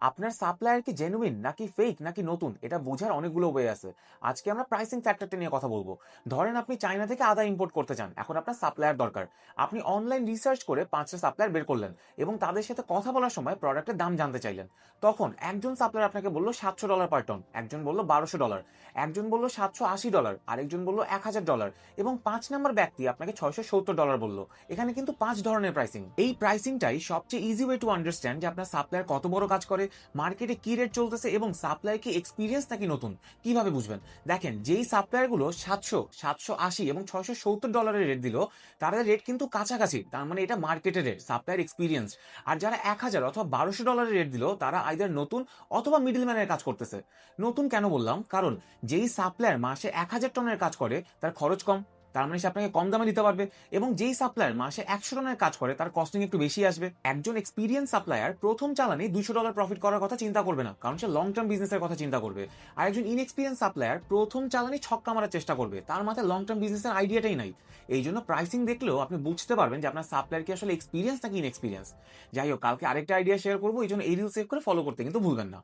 আপনার সাপ্লায়ার কি জেনুইন নাকি ফেক নাকি নতুন এটা বোঝার অনেকগুলো ওয়ে আছে। আজকে আমরা প্রাইসিং ফ্যাক্টরটা নিয়ে কথা বলবো। ধরেন আপনি চায়না থেকে আদা ইম্পোর্ট করতে চান, এখন আপনার সাপ্লায়ার দরকার। আপনি অনলাইন রিসার্চ করে 5টা সাপ্লায়ার বের করলেন এবং তাদের সাথে কথা বলার সময় প্রোডাক্টের দাম জানতে চাইলেন। তখন একজন সাপ্লায়ার আপনাকে বলল $700 পার টন, একজন বলল $1200, একজন বলল $780, আরেকজন বলল $1000 এবং 5 নম্বর ব্যক্তি আপনাকে $670 বলল। এখানে কিন্তু 5 ধরনের প্রাইসিং। এই প্রাইসিংটাই সবচেয়ে ইজি ওয়ে টু আন্ডারস্ট্যান্ড যে আপনার সাপ্লায়ার কত বড় কাজ করে, মার্কেটে কি রেট চলতেছে এবং সাপ্লায়ার কি এক্সপিরিয়েন্স নাকি নতুন। কিভাবে বুঝবেন? দেখেন, যেই সাপ্লায়ারগুলো 700, 780 এবং $670 রেট দিল, তাদের রেট কিন্তু কাছাকাছি, তার মানে এটা মার্কেটের রেট, সাপ্লায়ার এক্সপিরিয়েন্স। আর যারা 1000 অথবা $1200 রেট দিল, তারা আইদার নতুন অথবা মিডল ম্যানের কাজ করতেছে। নতুন কেন বললাম? কারণ যেই সাপ্লায়ার মাসে 1000 টনের কাজ করে তার খরচ কম, তার মানে সে আপনাকে কম দামে দিতে পারবে। এবং যেই সাপ্লায়ার মাসে 100 টনের কাজ করে তার কস্টিং একটু বেশি আসবে। একজন এক্সপিরিয়েন্স সাপ্লায়ার প্রথম চালানে $200 প্রফিট করার কথা চিন্তা করবে না, কারণ সে লং টার্ম বিজনেসের কথা চিন্তা করবে। আর একজন ইনএক্সপিরিয়েন্স সাপ্লায়ার প্রথম চালানে ছক্কা মারার চেষ্টা করবে, তার মাথায় লং টার্ম বিজনেসের আইডিয়াটাই নাই। এই জন্য প্রাইসিং দেখলেও আপনি বুঝতে পারবেন যে আপনার সাপ্লায়ার কি আসলে এক্সপিরিয়েন্স নাকি ইনএক্সপিরিয়েন্স। যাই হোক, কালকে আরেকটা আইডিয়া শেয়ার করবো, এই জন্য এই রিল সেভ করে ফলো করতে কিন্তু ভুলবেন না।